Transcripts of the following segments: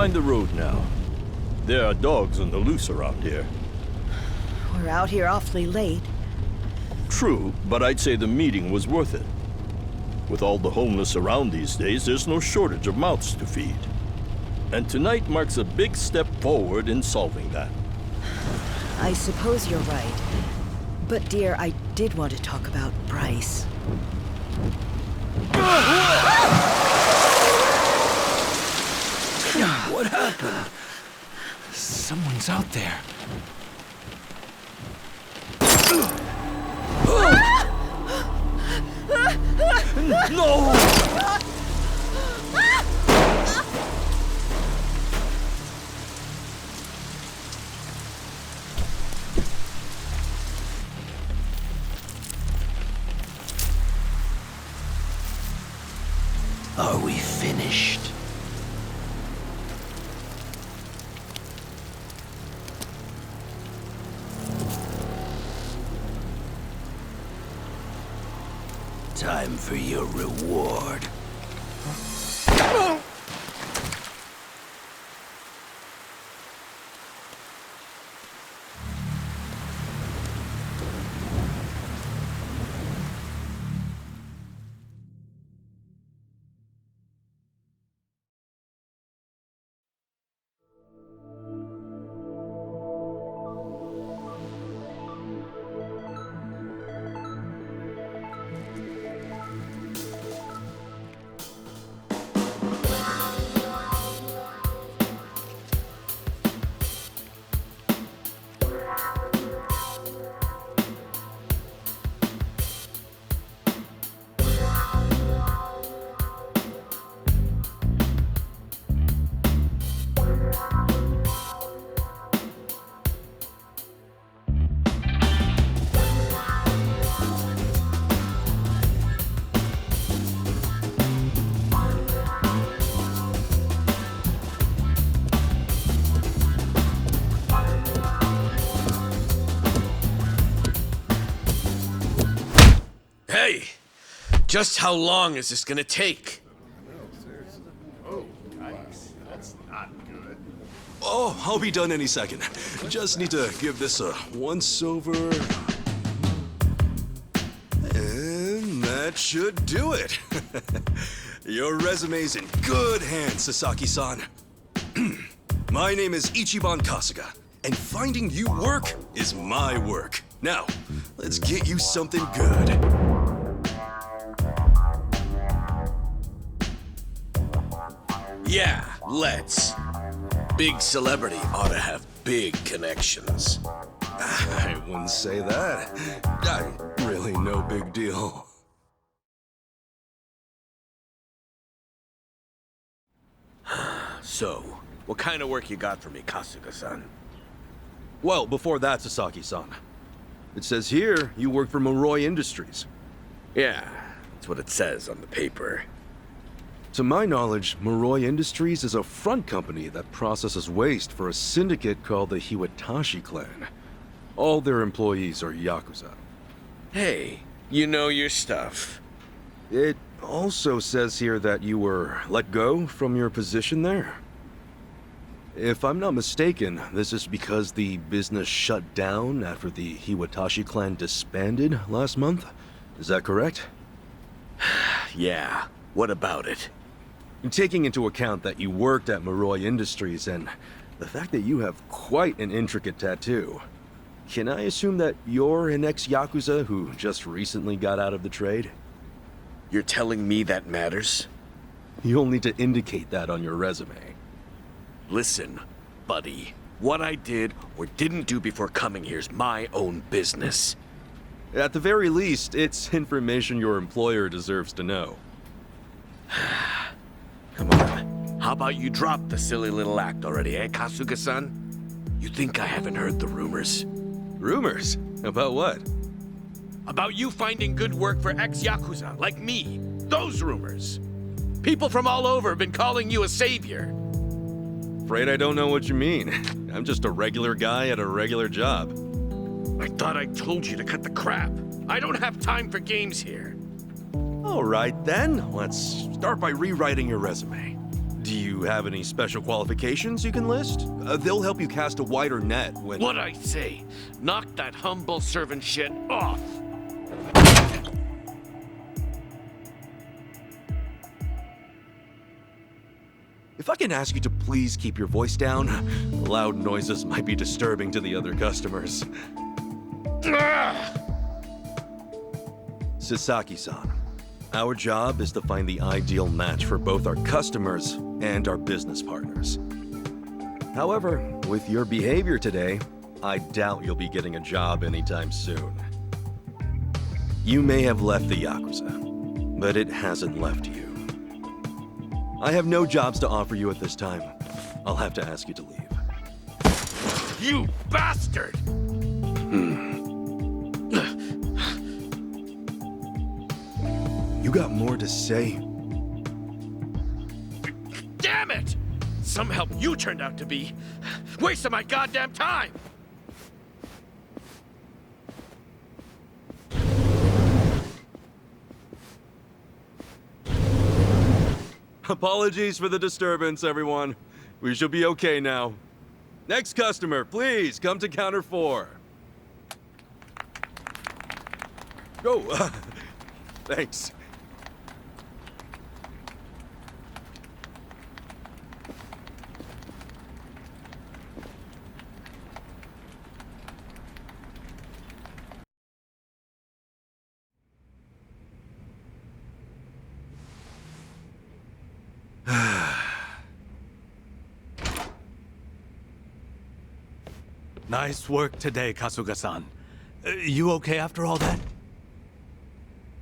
mind the road now. There are dogs on the loose around here. We're out here awfully late. True, but I'd say the meeting was worth it. With all the homeless around these days, there's no shortage of mouths to feed. And tonight marks a big step forward in solving that. I suppose you're right. But dear, I did want to talk about Bryce. What happened? Someone's out there. No! Are we finished? Time for your reward. Hey! Just how long is this gonna take? Oh, I'll be done any second. Just need to give this a once-over. And that should do it. Your resume's in good hands, Sasaki-san. My name is Ichiban Kasuga, and finding you work is my work. Now, let's get you something good. Yeah, let's. Big celebrity ought to have big connections. I wouldn't say that. I'm really no big deal. So, what kind of work you got for me, Kasuga-san? Well, before that, Sasaki-san. It says here you work for Moroi Industries. Yeah, that's what it says on the paper. To my knowledge, Moroi Industries is a front company that processes waste for a syndicate called the Hiwatashi clan. All their employees are Yakuza. Hey, you know your stuff. It also says here that you were let go from your position there. If I'm not mistaken, this is because the business shut down after the Hiwatashi clan disbanded last month. Is that correct? Yeah, what about it? Taking into account that you worked at Moroi Industries and the fact that you have quite an intricate tattoo, can I assume that you're an ex-Yakuza who just recently got out of the trade? You're telling me that matters? You'll need to indicate that on your resume. Listen, buddy. What I did or didn't do before coming here's my own business. At the very least, it's information your employer deserves to know. Come on. How about you drop the silly little act already, eh, Kasuga-san? You think I haven't heard the rumors? Rumors? About what? About you finding good work for ex-Yakuza, like me. Those rumors. People from all over have been calling you a savior. Afraid I don't know what you mean. I'm just a regular guy at a regular job. I thought I told you to cut the crap. I don't have time for games here. All right then, let's start by rewriting your resume. Do Do you have any special qualifications you can list? They'll help you cast a wider net when... What I say, knock that humble servant shit off. If I can ask you to please keep your voice down, loud noises might be disturbing to the other customers. Sasaki-san, our job is to find the ideal match for both our customers and our business partners. However, with your behavior today, I doubt you'll be getting a job anytime soon. You may have left the Yakuza, but it hasn't left you. I have no jobs to offer you at this time. I'll have to ask you to leave. You bastard! You got more to say? Damn it! Some help you turned out to be. Wasting my goddamn time! Apologies for the disturbance, everyone. We should be okay now. Next customer, please come to counter 4. Go. Thanks. Nice work today, Kasuga-san. You okay after all that?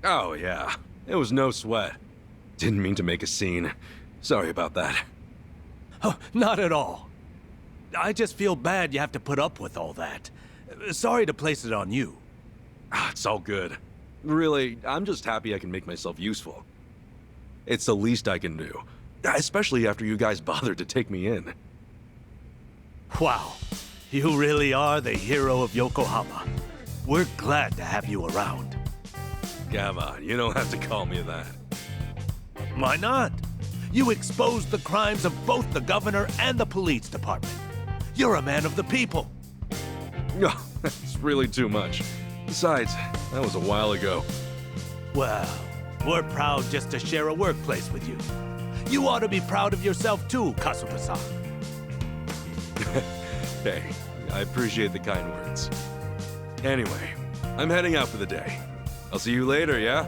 Oh, yeah. It was no sweat. Didn't mean to make a scene. Sorry about that. Oh, not at all. I just feel bad you have to put up with all that. Sorry to place it on you. It's all good. Really, I'm just happy I can make myself useful. It's the least I can do. Especially after you guys bothered to take me in. Wow. You really are the hero of Yokohama. We're glad to have you around. Come on, you don't have to call me that. Why not? You exposed the crimes of both the governor and the police department. You're a man of the people. No, that's really too much. Besides, that was a while ago. Well, we're proud just to share a workplace with you. You ought to be proud of yourself too, Kasuga-san. Hey, I appreciate the kind words. Anyway, I'm heading out for the day. I'll see you later, yeah?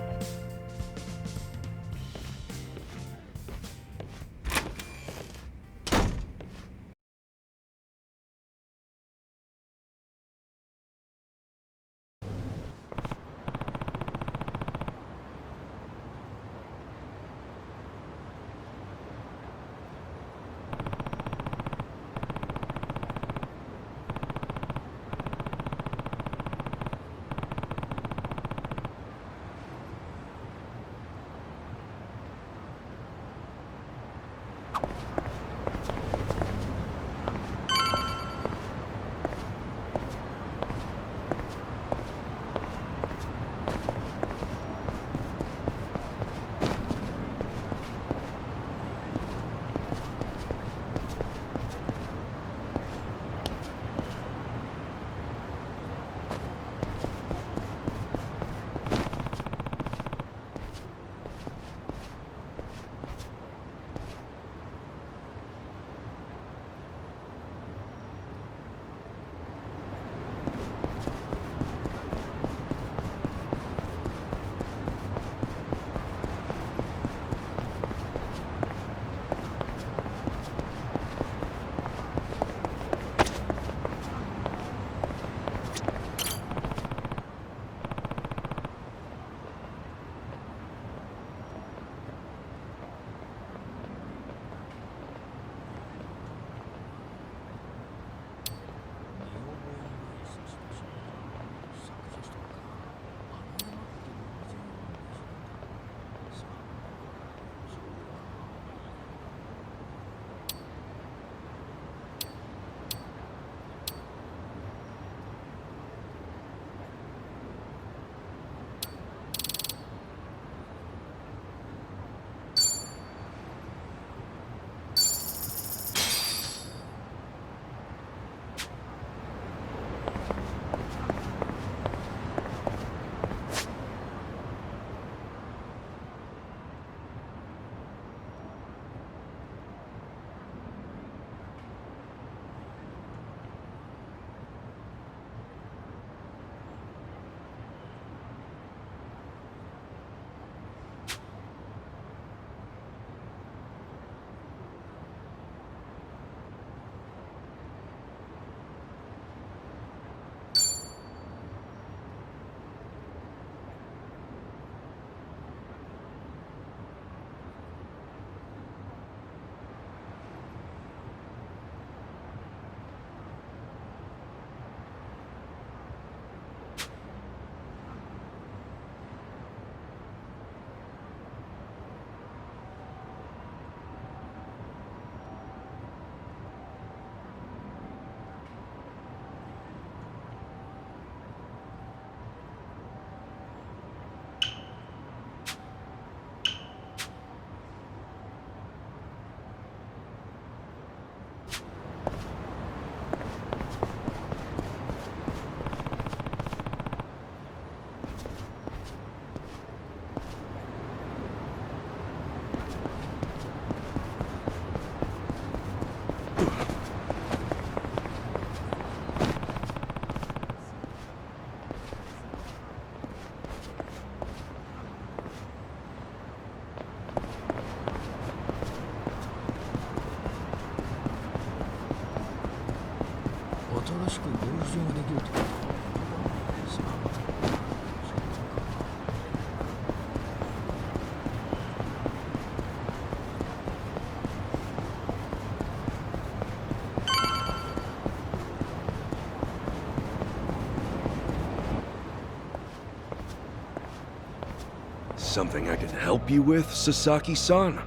Something I can help you with, Sasaki-san?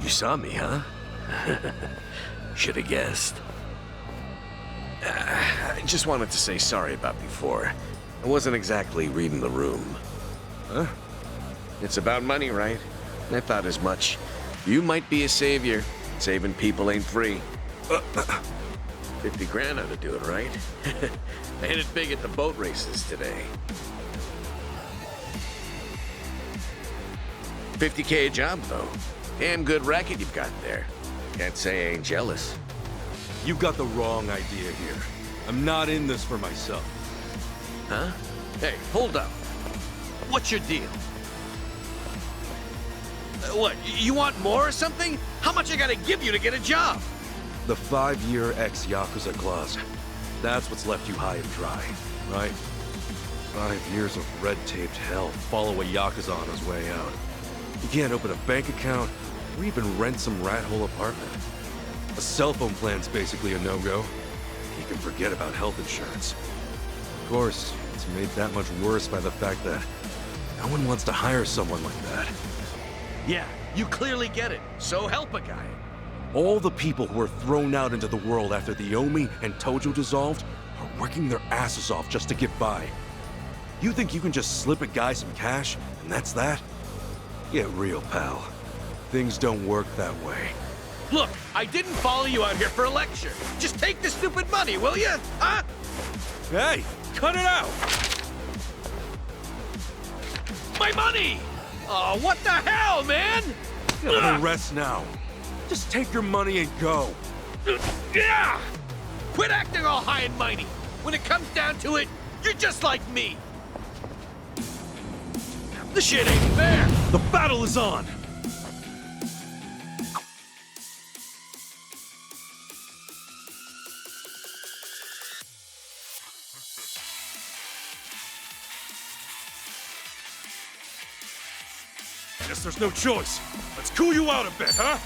You saw me, huh? Should have guessed. I just wanted to say sorry about before. I wasn't exactly reading the room. Huh? It's about money, right? I thought as much. You might be a savior. Saving people ain't free. 50 grand ought to do it, right? I hit it big at the boat races today. 50K a job, though. Damn good racket you've got there. Can't say I ain't jealous. You got the wrong idea here. I'm not in this for myself. Huh? Hey, hold up. What's your deal? What, you want more or something? How much I gotta give you to get a job? The 5-year ex-Yakuza clause. That's what's left you high and dry, right? 5 years of red-taped hell follow a Yakuza on his way out. You can't open a bank account or even rent some rat hole apartment. A cell phone plan's basically a no-go. You can forget about health insurance. Of course, it's made that much worse by the fact that no one wants to hire someone like that. Yeah, you clearly get it. So help a guy. All the people who were thrown out into the world after the Omi and Tojo dissolved are working their asses off just to get by. You think you can just slip a guy some cash, and that's that? Get real, pal. Things don't work that way. Look, I didn't follow you out here for a lecture. Just take the stupid money, will you? Huh? Hey, cut it out! My money! Oh, what the hell, man? Let me rest now. Just take your money and go. Yeah! Quit acting all high and mighty. When it comes down to it, you're just like me. The shit ain't fair. The battle is on! Guess there's no choice. Let's cool you out a bit, huh?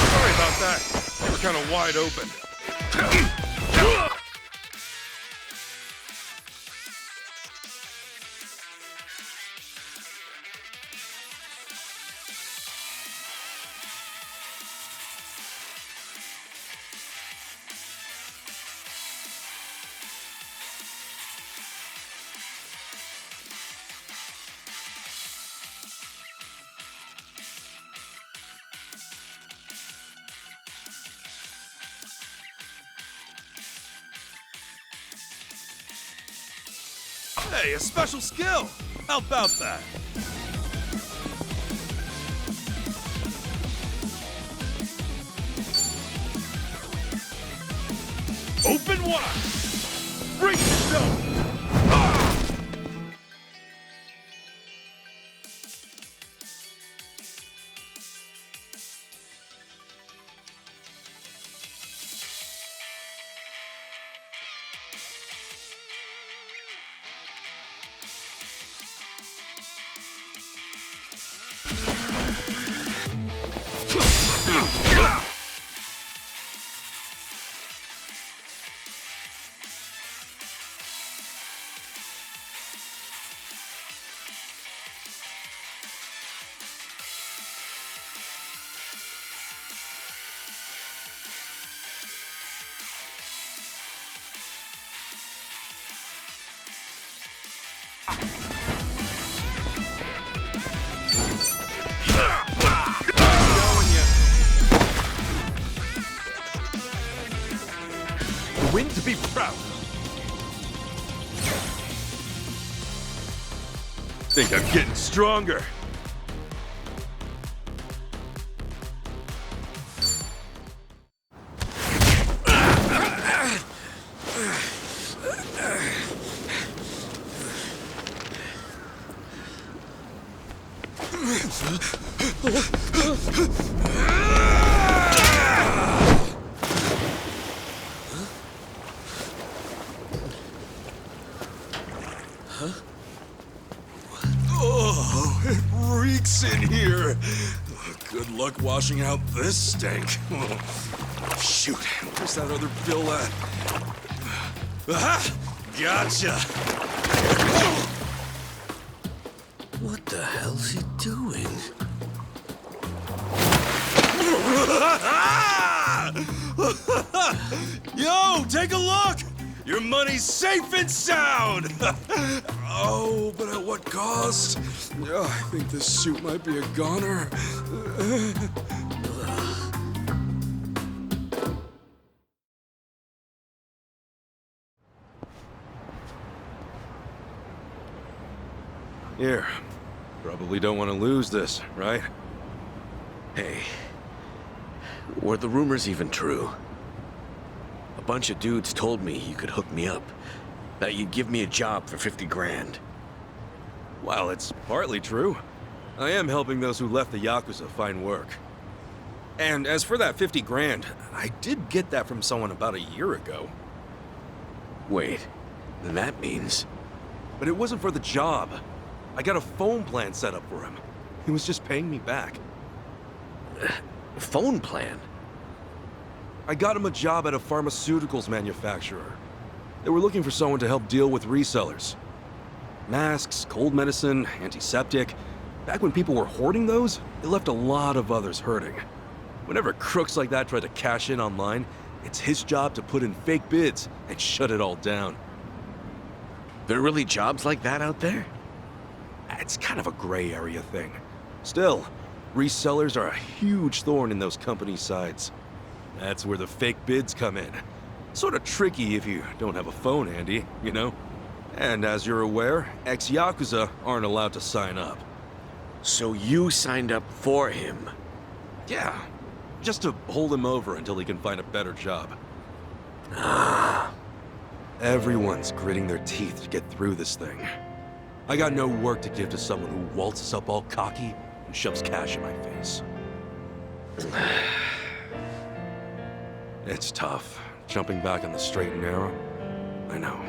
Sorry about that. You were kind of wide open. Hey, a special skill! How about that? Open wide! Brace yourself! Win to be proud. Think I'm getting stronger. Oh, it reeks in here. Good luck washing out this stank. Shoot, where's that other bill at? Aha! Gotcha! What the hell's he doing? Yo, take a look! Your money's safe and sound! Oh, but at what cost? I think this suit might be a goner. Here. Probably don't want to lose this, right? Hey, were the rumors even true? A bunch of dudes told me you could hook me up, that you'd give me a job for 50 grand. Well, it's partly true. I am helping those who left the Yakuza find work. And as for that 50 grand, I did get that from someone about a year ago. Wait, then that means... But it wasn't for the job. I got a phone plan set up for him. He was just paying me back. Phone plan? I got him a job at a pharmaceuticals manufacturer. They were looking for someone to help deal with resellers. Masks, cold medicine, antiseptic. Back when people were hoarding those, it left a lot of others hurting. Whenever crooks like that try to cash in online, it's his job to put in fake bids and shut it all down. There are really jobs like that out there? It's kind of a gray area thing. Still, resellers are a huge thorn in those companies' sides. That's where the fake bids come in. Sort of tricky if you don't have a phone handy, you know? And as you're aware, ex-Yakuza aren't allowed to sign up. So you signed up for him? Yeah, just to hold him over until he can find a better job. Everyone's gritting their teeth to get through this thing. I got no work to give to someone who waltzes up all cocky and shoves cash in my face. It's tough, jumping back on the straight and narrow. I know.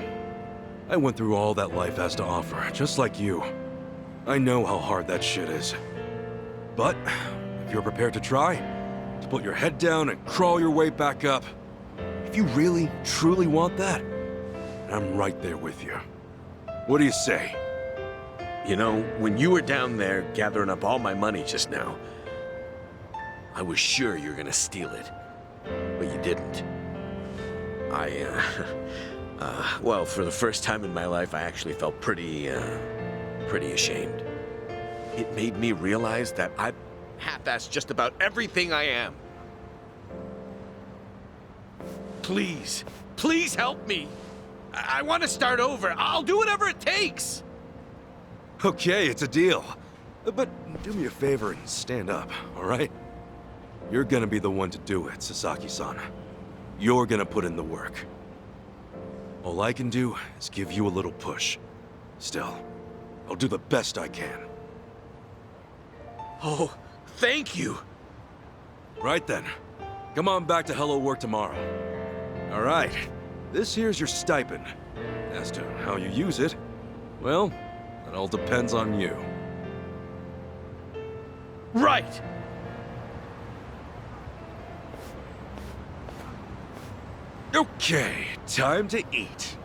I went through all that life has to offer, just like you. I know how hard that shit is. But, if you're prepared to try, to put your head down and crawl your way back up, if you really, truly want that, I'm right there with you. What do you say? You know, when you were down there gathering up all my money just now, I was sure you were gonna steal it. But you didn't. Well, for the first time in my life, I actually felt pretty ashamed. It made me realize that I half-assed just about everything I am. Please, please help me. I want to start over. I'll do whatever it takes. Okay, it's a deal. But do me a favor and stand up, all right? You're gonna be the one to do it, Sasaki-san. You're gonna put in the work. All I can do is give you a little push. Still, I'll do the best I can. Oh, thank you. Right then. Come on back to Hello Work tomorrow. All right. This here's your stipend. As to how you use it, well, that all depends on you. Right. Okay, time to eat.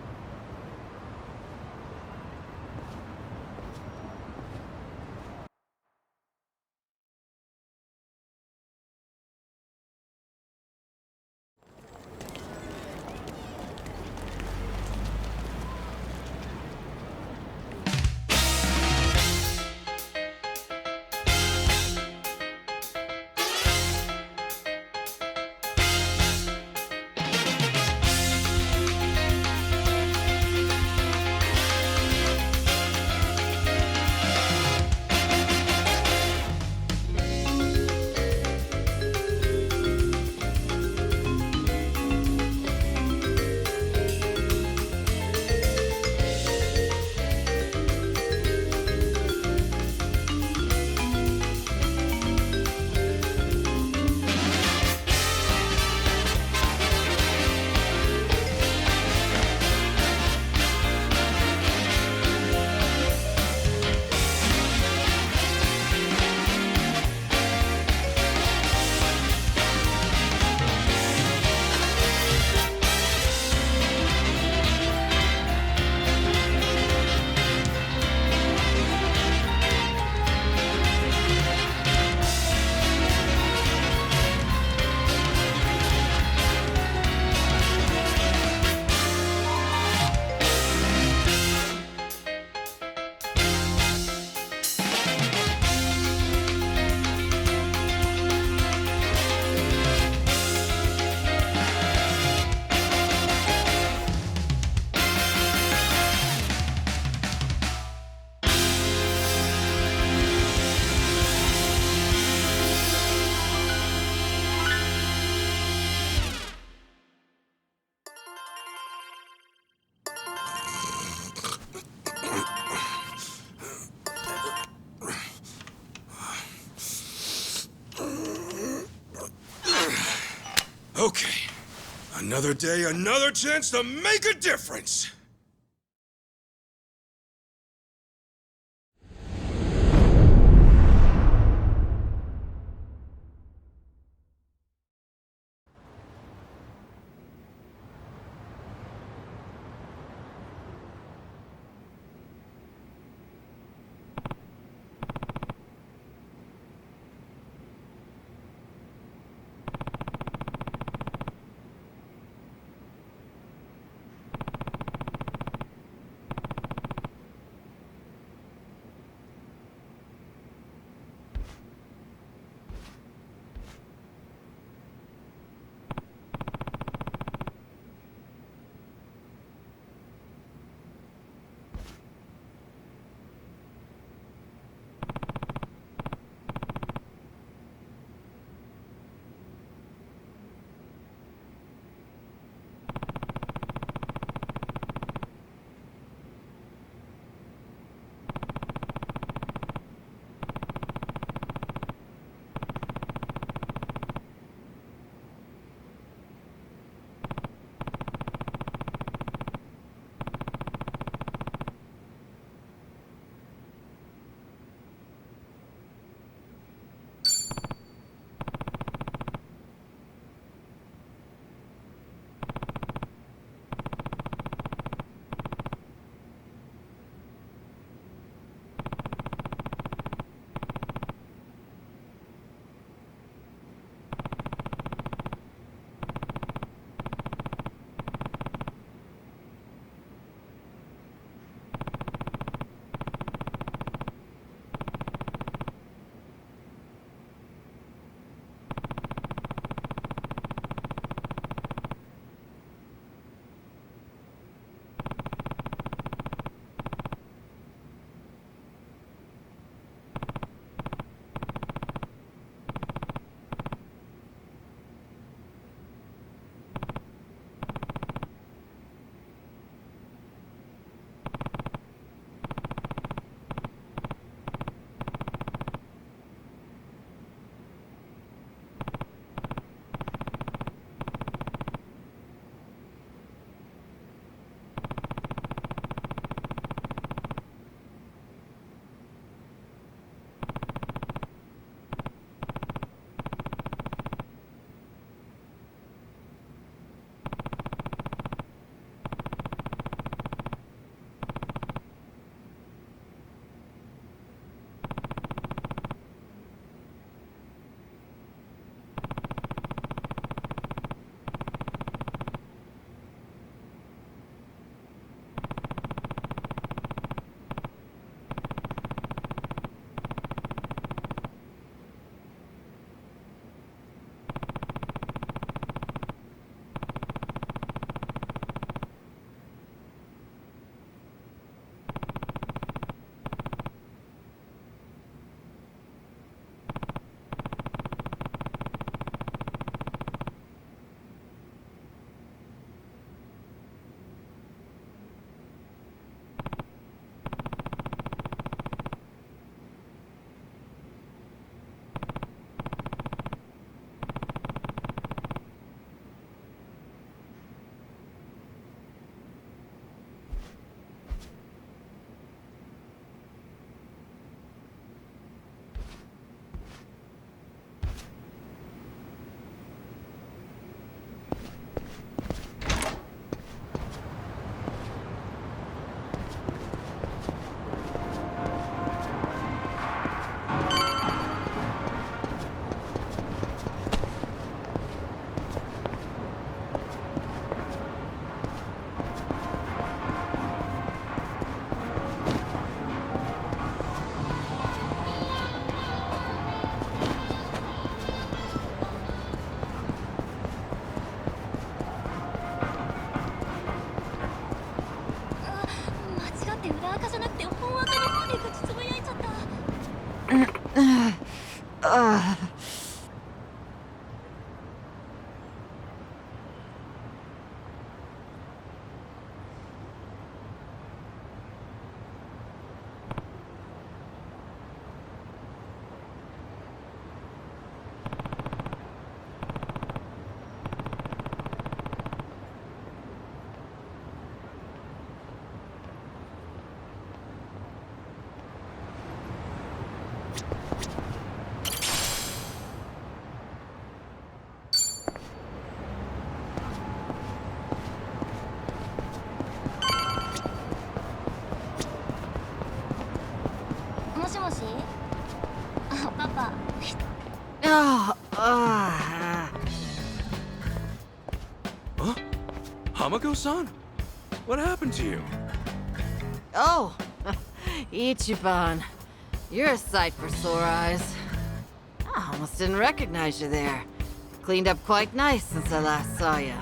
Okay. Another day, another chance to make a difference! しもしあ、パパ。 Oh, ah. Huh? Hamako-san? What happened to you? Oh, Ichiban. You're a sight for sore eyes. I almost didn't recognize you there. Cleaned up quite nice since I last saw you.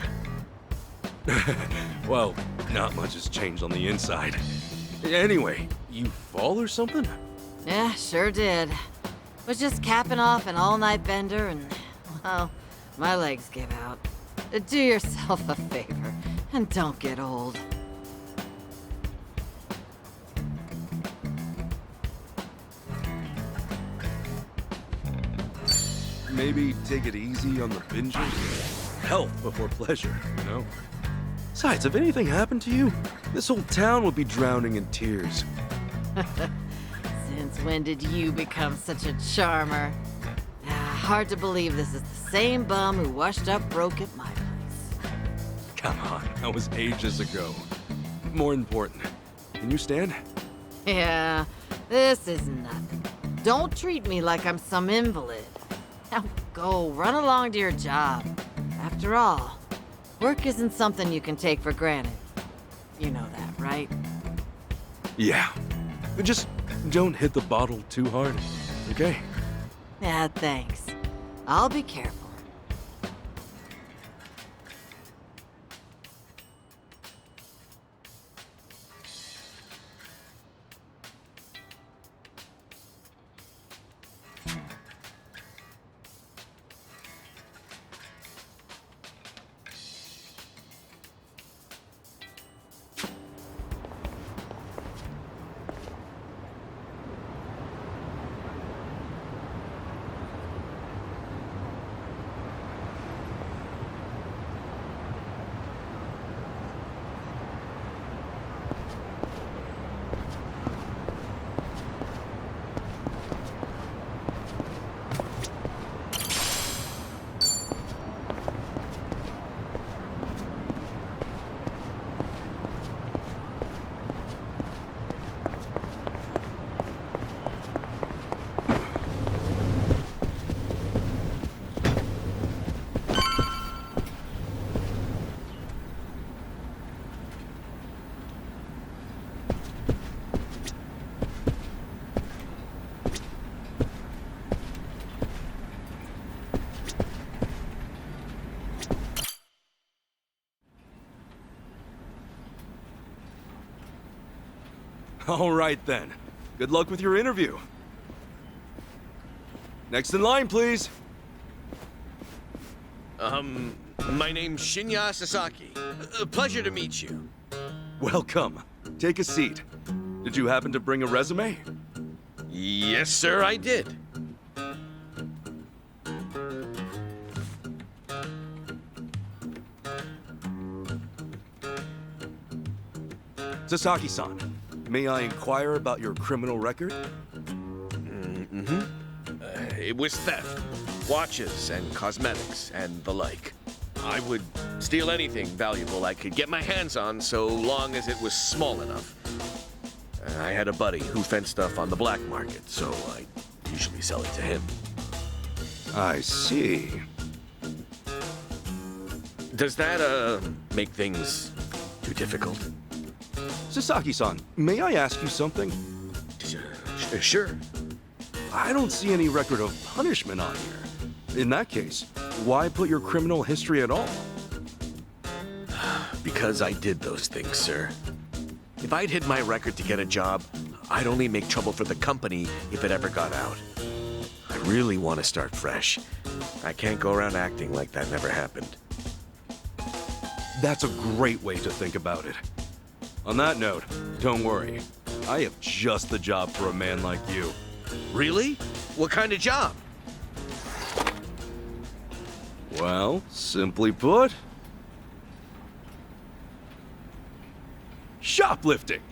Well, not much has changed on the inside. Anyway, you fall or something? Yeah, sure did. Was just capping off an all-night bender and, well, my legs give out. Do yourself a favor and don't get old. Maybe take it easy on the binging. Health before pleasure, you know? Besides, if anything happened to you, this whole town would be drowning in tears. Since when did you become such a charmer? Hard to believe this is the same bum who washed up broke at my place. Come on, that was ages ago. More important, can you stand? Yeah, this is nothing. Don't treat me like I'm some invalid. Now go, run along to your job. After all, work isn't something you can take for granted. You know that, right? Yeah. Just don't hit the bottle too hard, okay? Yeah, thanks. I'll be careful. All right then. Good luck with your interview. Next in line, please. My name's Shinya Sasaki. Pleasure to meet you. Welcome. Take a seat. Did you happen to bring a resume? Yes, sir, I did. Sasaki-san, may I inquire about your criminal record? It was theft, watches and cosmetics and the like. I would steal anything valuable I could get my hands on so long as it was small enough. I had a buddy who fenced stuff on the black market, so I usually sell it to him. I see. Does that, make things too difficult? Sasaki-san, may I ask you something? Sure. I don't see any record of punishment on here. In that case, why put your criminal history at all? Because I did those things, sir. If I'd hid my record to get a job, I'd only make trouble for the company if it ever got out. I really want to start fresh. I can't go around acting like that never happened. That's a great way to think about it. On that note, don't worry. I have just the job for a man like you. Really? What kind of job? Well, simply put, shoplifting.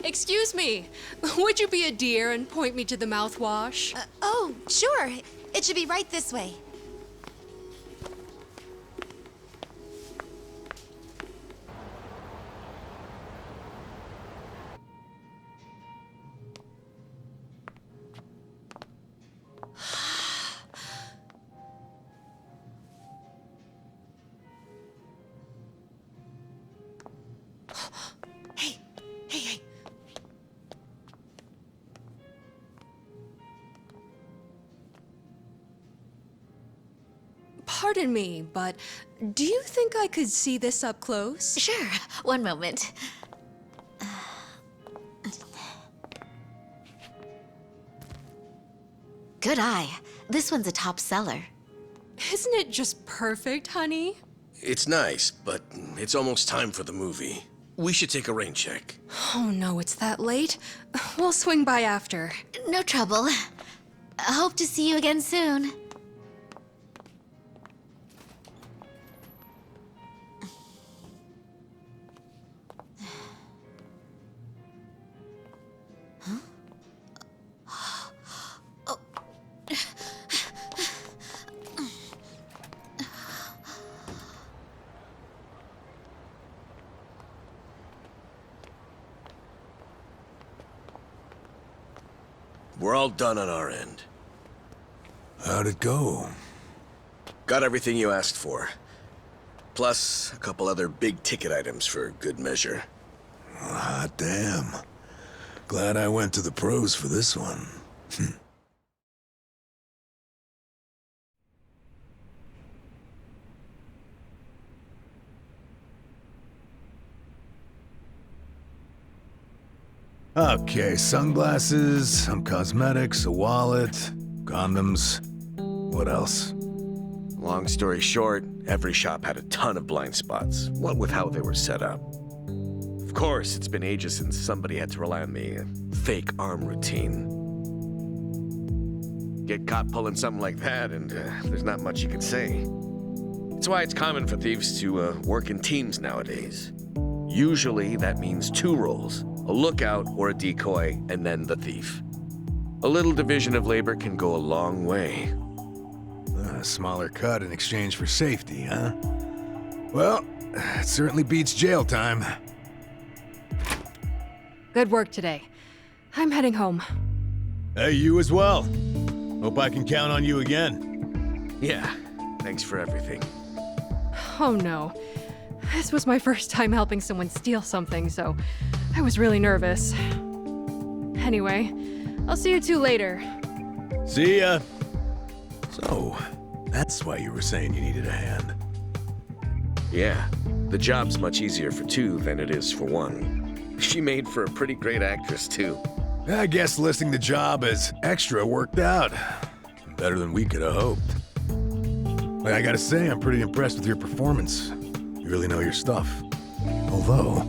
Excuse me. Would you be a dear and point me to the mouthwash? Oh, sure. It should be right this way. Hey. Pardon me, but do you think I could see this up close? Sure. One moment. Good eye. This one's a top seller. Isn't it just perfect, honey? It's nice, but it's almost time for the movie. We should take a rain check. Oh no, it's that late. We'll swing by after. No trouble. Hope to see you again soon. We're all done on our end. How'd it go? Got everything you asked for. Plus, a couple other big-ticket items for good measure. Hot damn. Glad I went to the pros for this one. Okay, sunglasses, some cosmetics, a wallet, condoms. What else? Long story short, every shop had a ton of blind spots, what with how they were set up. Of course, it's been ages since somebody had to rely on the fake arm routine. Get caught pulling something like that, and there's not much you can say. It's why it's common for thieves to work in teams nowadays. Usually, that means 2 roles. A lookout or a decoy, and then the thief. A little division of labor can go a long way. A smaller cut in exchange for safety, huh? Well, it certainly beats jail time. Good work today. I'm heading home. Hey, you as well. Hope I can count on you again. Yeah, thanks for everything. Oh no. This was my first time helping someone steal something, so I was really nervous. Anyway, I'll see you two later. See ya. So, that's why you were saying you needed a hand. Yeah, the job's much easier for 2 than it is for 1. She made for a pretty great actress, too. I guess listing the job as extra worked out. Better than we could have hoped. But I gotta say, I'm pretty impressed with your performance. You really know your stuff. Although,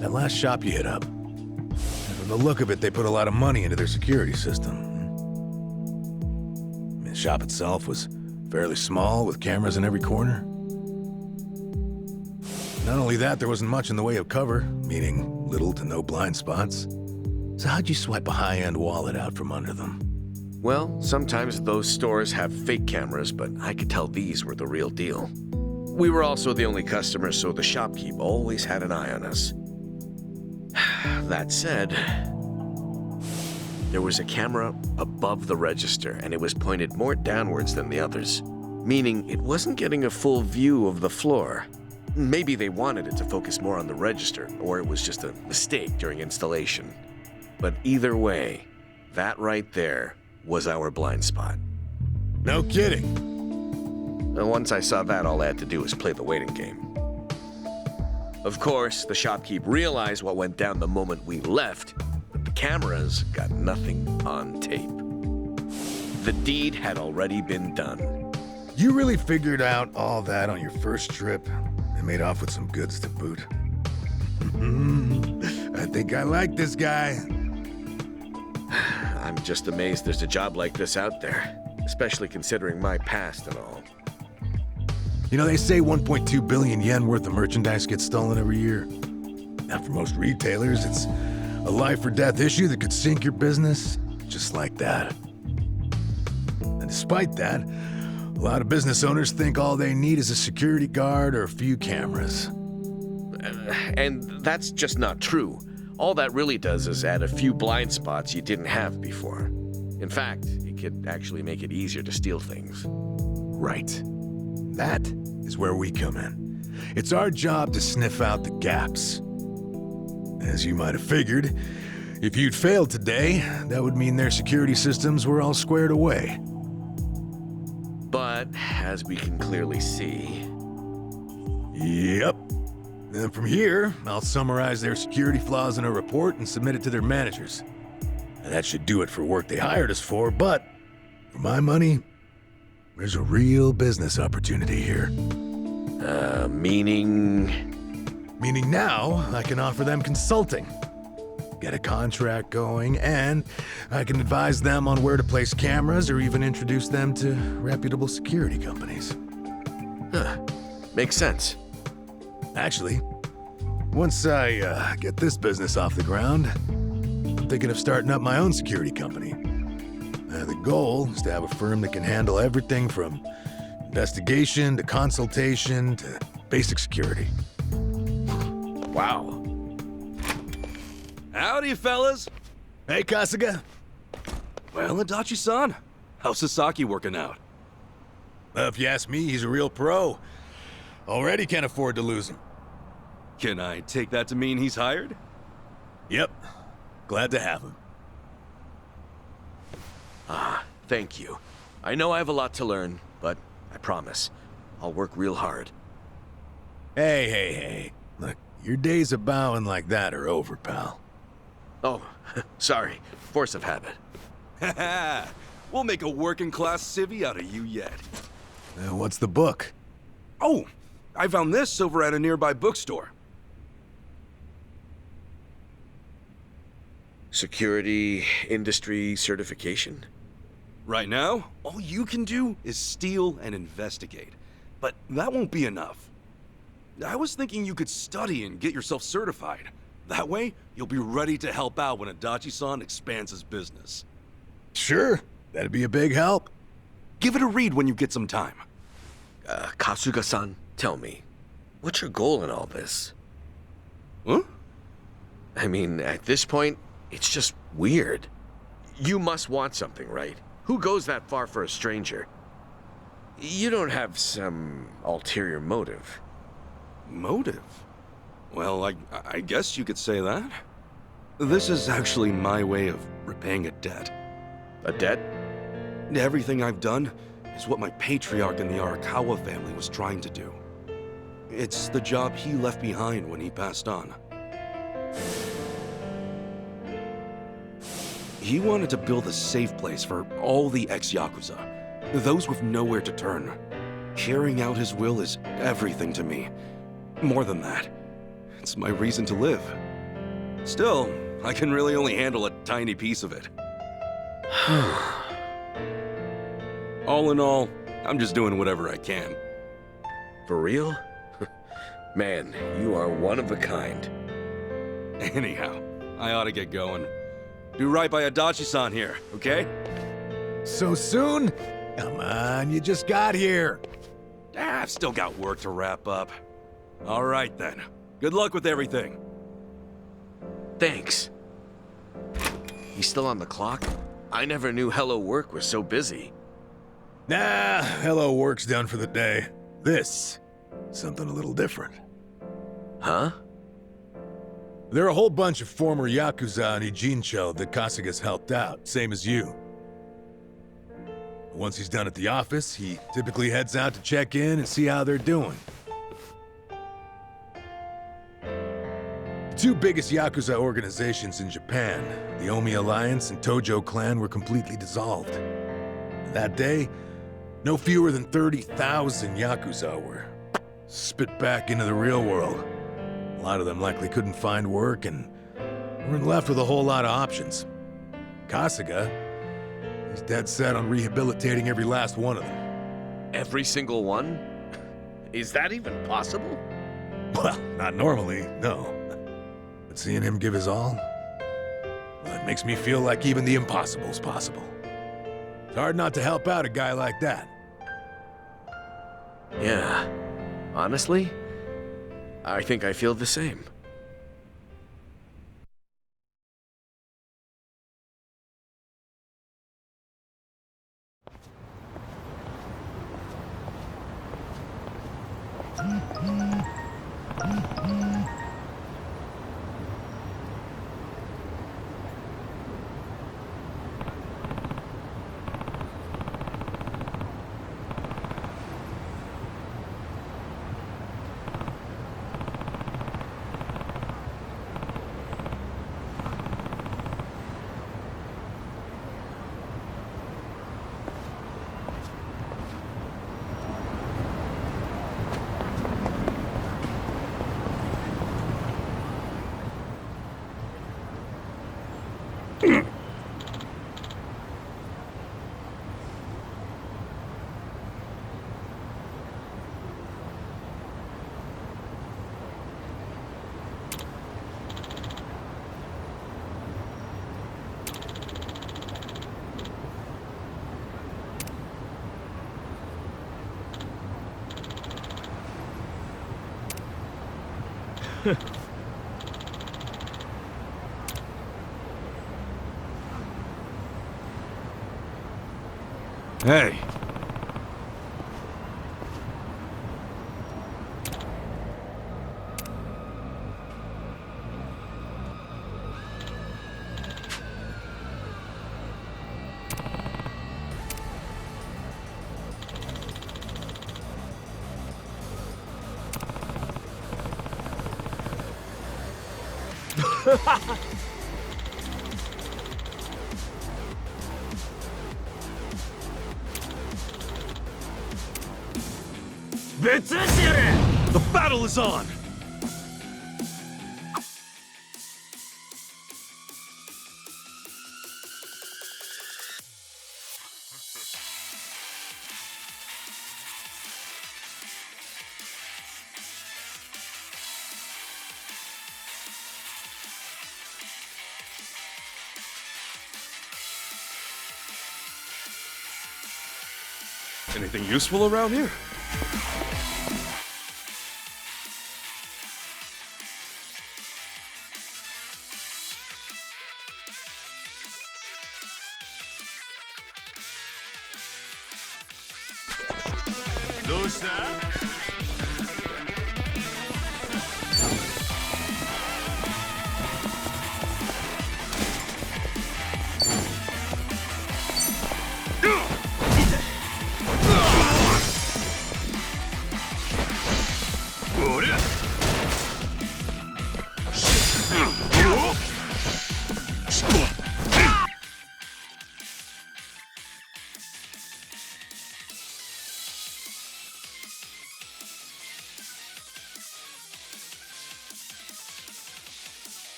that last shop you hit up, from the look of it, they put a lot of money into their security system. The shop itself was fairly small, with cameras in every corner. Not only that, there wasn't much in the way of cover, meaning little to no blind spots. So how'd you swipe a high-end wallet out from under them? Well, sometimes those stores have fake cameras, but I could tell these were the real deal. We were also the only customers, so the shopkeep always had an eye on us. That said, there was a camera above the register, and it was pointed more downwards than the others, meaning it wasn't getting a full view of the floor. Maybe they wanted it to focus more on the register, or it was just a mistake during installation. But either way, that right there was our blind spot. No kidding. And once I saw that, all I had to do was play the waiting game. Of course, the shopkeep realized what went down the moment we left, but the cameras got nothing on tape. The deed had already been done. You really figured out all that on your first trip and made off with some goods to boot. I think I like this guy. I'm just amazed there's a job like this out there, especially considering my past and all. You know, they say 1.2 billion yen worth of merchandise gets stolen every year. Now, for most retailers, it's A life or death issue that could sink your business, just like that. And despite that, a lot of business owners think all they need is a security guard or a few cameras. And that's just not true. All that really does is add a few blind spots you didn't have before. In fact, it could actually make it easier to steal things. Right. That is where we come in. It's our job to sniff out the gaps. As you might have figured, if you'd failed today, that would mean their security systems were all squared away. But, as we can clearly see... Yep. Then from here, I'll summarize their security flaws in a report and submit it to their managers. And that should do it for work they hired us for, but for my money, there's a real business opportunity here. Meaning... Meaning now, I can offer them consulting. Get a contract going, and I can advise them on where to place cameras or even introduce them to reputable security companies. Huh. Makes sense. Actually, once I get this business off the ground, I'm thinking of starting up my own security company. The goal is to have a firm that can handle everything from investigation to consultation to basic security. Wow. Howdy, fellas. Hey, Kasuga. Well, Adachi-san, how's Sasaki working out? If you ask me, he's a real pro. Already can't afford to lose him. Can I take that to mean he's hired? Yep. Glad to have him. Thank you. I know I have a lot to learn, but I promise, I'll work real hard. Hey. Look, your days of bowing like that are over, pal. Oh, sorry. Force of habit. Haha, we'll make a working-class civvy out of you yet. What's the book? Oh, I found this over at a nearby bookstore. Security industry certification? Right now, all you can do is steal and investigate. But that won't be enough. I was thinking you could study and get yourself certified. That way, you'll be ready to help out when Adachi-san expands his business. Sure, that'd be a big help. Give it a read when you get some time. Kasuga-san, tell me, what's your goal in all this? Huh? I mean, at this point, it's just weird. You must want something, right? Who goes that far for a stranger? You don't have some ulterior motive. Motive? Well, I guess you could say that. This is actually my way of repaying a debt. A debt? Everything I've done is what my patriarch in the Arakawa family was trying to do. It's the job he left behind when he passed on. He wanted to build a safe place for all the ex-Yakuza, those with nowhere to turn. Carrying out his will is everything to me. More than that, it's my reason to live. Still, I can really only handle a tiny piece of it. All in all, I'm just doing whatever I can. For real? Man, you are one of a kind. Anyhow, I ought to get going. Do right by Adachi-san here, okay? So soon? Come on, you just got here. I've still got work to wrap up. All right then. Good luck with everything. Thanks. He's still on the clock? I never knew Hello Work was so busy. Nah, hello work's done for the day. This, something a little different. Huh? There are a whole bunch of former Yakuza in Ijincho that Kasuga's helped out, same as you. Once he's done at the office, he typically heads out to check in and see how they're doing. The two biggest Yakuza organizations in Japan, the Omi Alliance and Tojo Clan, were completely dissolved. That day, no fewer than 30,000 Yakuza were spit back into the real world. A lot of them likely couldn't find work and weren't left with a whole lot of options. Kasuga, he's dead set on rehabilitating every last one of them. Every single one? Is that even possible? Well, not normally, no. But seeing him give his all, Makes me feel like even the impossible's possible. It's hard not to help out a guy like that. Yeah. Honestly, I think I feel the same. Hey. The battle is on! Anything useful around here?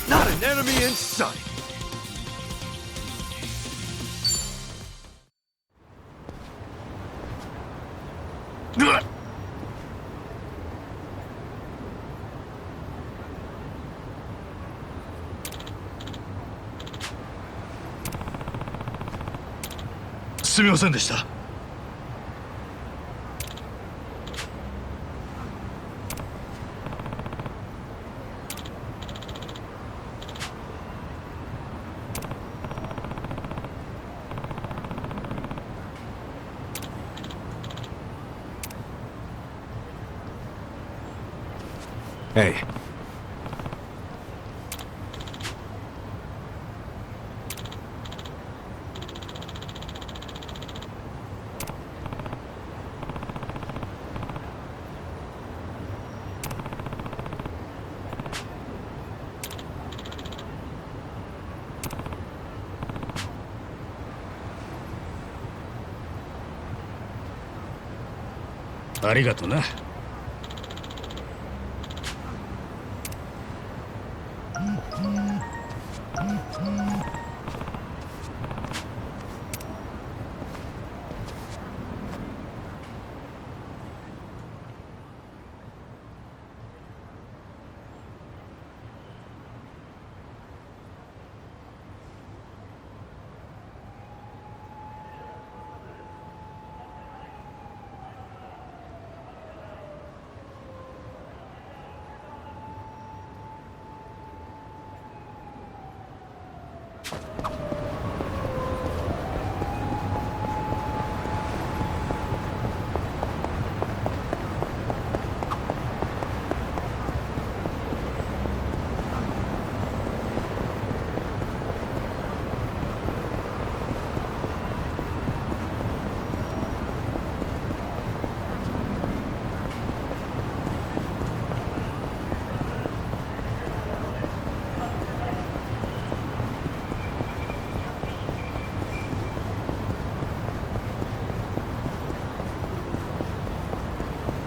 Not an enemy in sight! Hey. ありがとな。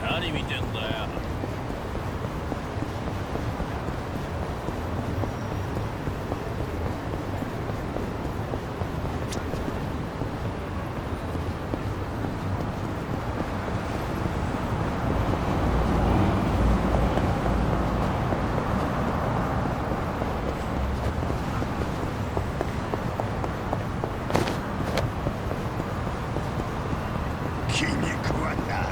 何見てんだよ。気に食わんな。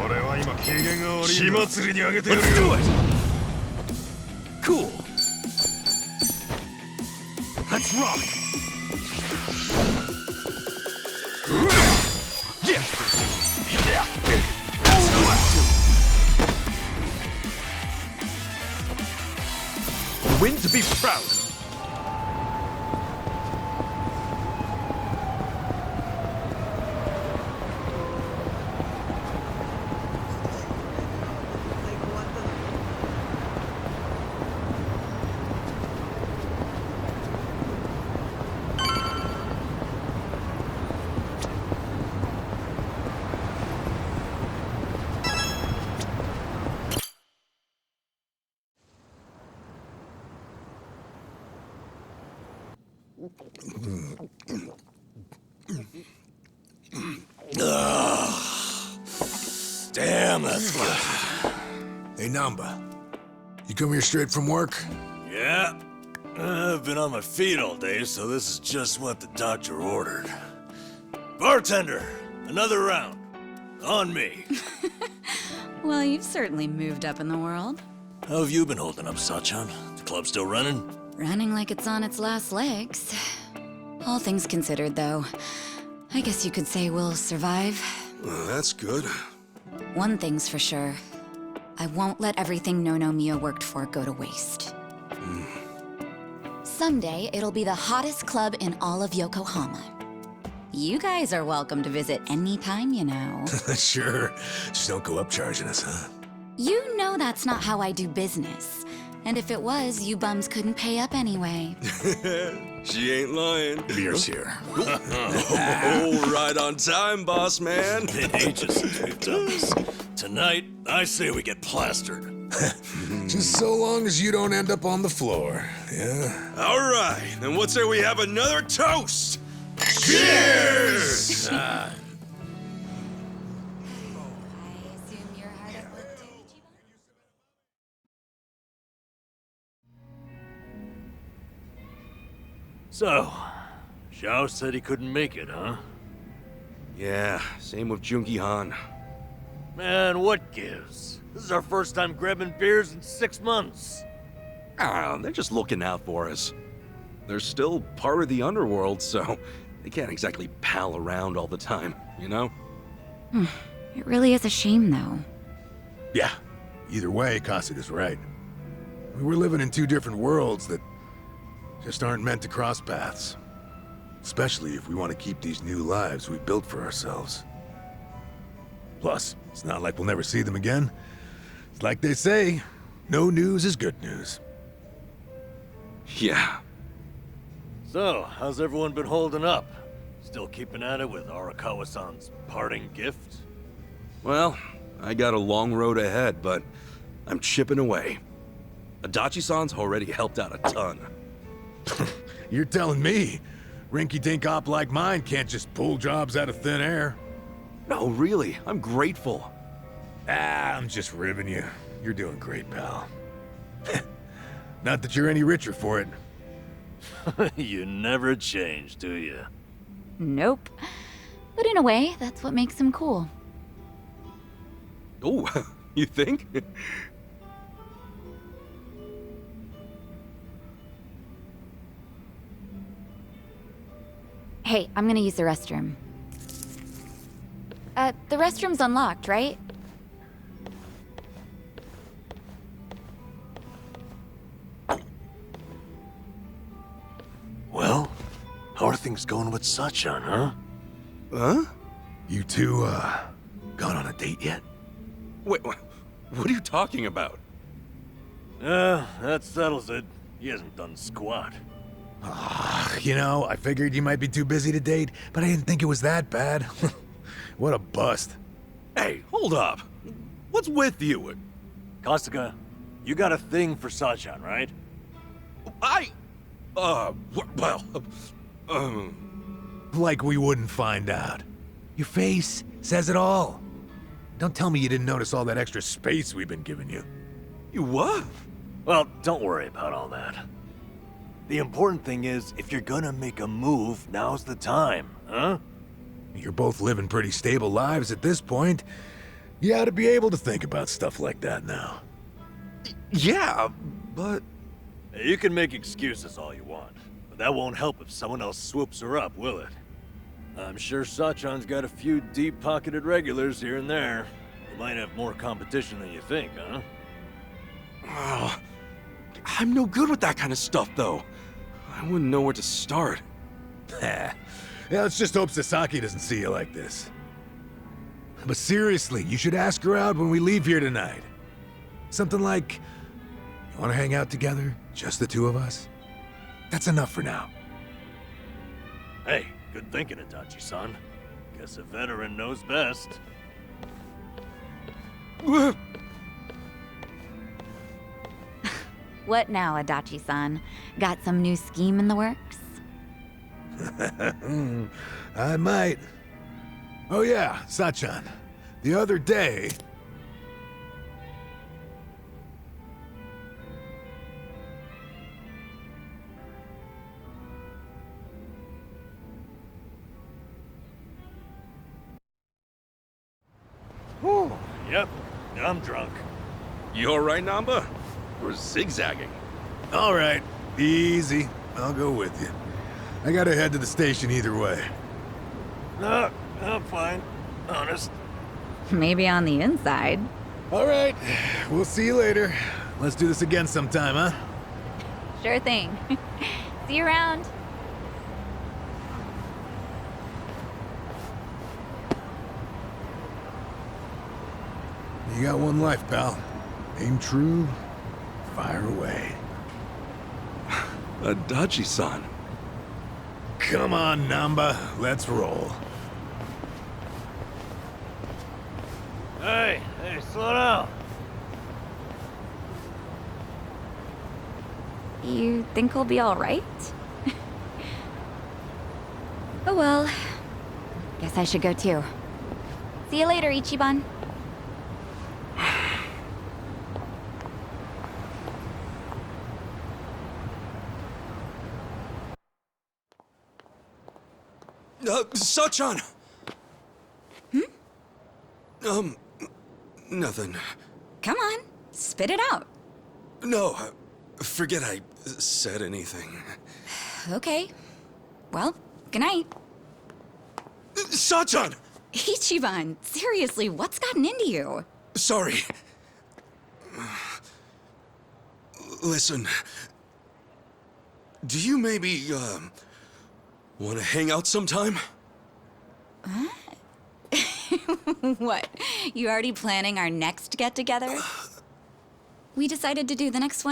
俺は今機嫌が悪い。血祭りにあげてやるよ。Cool. Let's rock. Yeah. Win to be proud. Damn, that's good. Hey, Namba. You come here straight from work? Yeah. I've been on my feet all day, so this is just what the doctor ordered. Bartender, another round. On me. Well, you've certainly moved up in the world. How have you been holding up, Sachan? The club still running? Running like it's on its last legs. All things considered, though, I guess you could say we'll survive. Well, that's good. One thing's for sure. I won't let everything No Mia worked for go to waste. Someday, it'll be the hottest club in all of Yokohama. You guys are welcome to visit anytime, you know. Sure. Just don't go up charging us, huh? You know that's not how I do business. And if it was, you bums couldn't pay up anyway. She ain't lying. Beer's here. Oh, right on time, boss man. Been ages since we've done this. Tonight, I say we get plastered. Just so long as you don't end up on the floor, yeah? All right, then what say we have another toast? Cheers! I assume you're hard at work too, So, Zhao said he couldn't make it, huh? Yeah, same with Junki Han. Man, what gives? This is our first time grabbing beers in 6 months. They're just looking out for us. They're still part of the underworld, so They can't exactly pal around all the time, you know? It really is a shame, though. Yeah. Either way, Kasuga's right. We're living in two different worlds that just aren't meant to cross paths. Especially if we want to keep these new lives we built for ourselves. Plus, it's not like we'll never see them again. It's like they say, no news is good news. Yeah. So, how's everyone been holding up? Still keeping at it with Arakawa-san's parting gift? Well, I got a long road ahead, but I'm chipping away. Adachi-san's already helped out a ton. You're telling me rinky-dink op like mine can't just pull jobs out of thin air? No, really, I'm grateful. I'm just ribbing you. You're doing great, pal. Not that you're any richer for it. You never change, do you? Nope. But in a way, that's what makes him cool. Oh, you think? Hey, I'm gonna use the restroom. The restroom's unlocked, right? Well, how are things going with Sachan, huh? Huh? You two, gone on a date yet? Wait, what are you talking about? That settles it. He hasn't done squat. You know, I figured you might be too busy to date, but I didn't think it was that bad. What a bust. Hey, hold up. What's with you? Kasuga, you got a thing for Sachan, right? Like we wouldn't find out. Your face says it all. Don't tell me you didn't notice all that extra space we've been giving you. You what? Well, don't worry about all that. The important thing is, if you're gonna make a move, now's the time, huh? You're both living pretty stable lives at this point. You ought to be able to think about stuff like that now. Yeah, but... You can make excuses all you want, but that won't help if someone else swoops her up, will it? I'm sure Sachan's got a few deep-pocketed regulars here and there. You might have more competition than you think, huh? Oh, I'm no good with that kind of stuff, though. I wouldn't know where to start. Yeah, let's just hope Sasaki doesn't see you like this. But seriously, you should ask her out when we leave here tonight. Something like, you want to hang out together? Just the two of us? That's enough for now. Hey, good thinking, Itachi-san. Guess a veteran knows best. What now, Adachi-san? Got some new scheme in the works? I might. Oh yeah, Sachan. The other day... Whew. Yep, I'm drunk. You alright, Namba? We're zigzagging. All right, easy. I'll go with you. I gotta head to the station either way. No, I'm fine. Honest. Maybe on the inside. All right, we'll see you later. Let's do this again sometime, huh? Sure thing. See you around. You got one life, pal. Aim true, fire away. Adachi-san. Come on, Namba. Let's roll. Hey, slow down. You think we'll be all right? Oh well. Guess I should go too. See you later, Ichiban. Sachan! Nothing. Come on, spit it out. No, forget I said anything. Okay. Well, good night. Sachan! Ichiban, seriously, what's gotten into you? Sorry. Listen. Do you maybe, want to hang out sometime? What? You already planning our next get-together? We decided to do the next one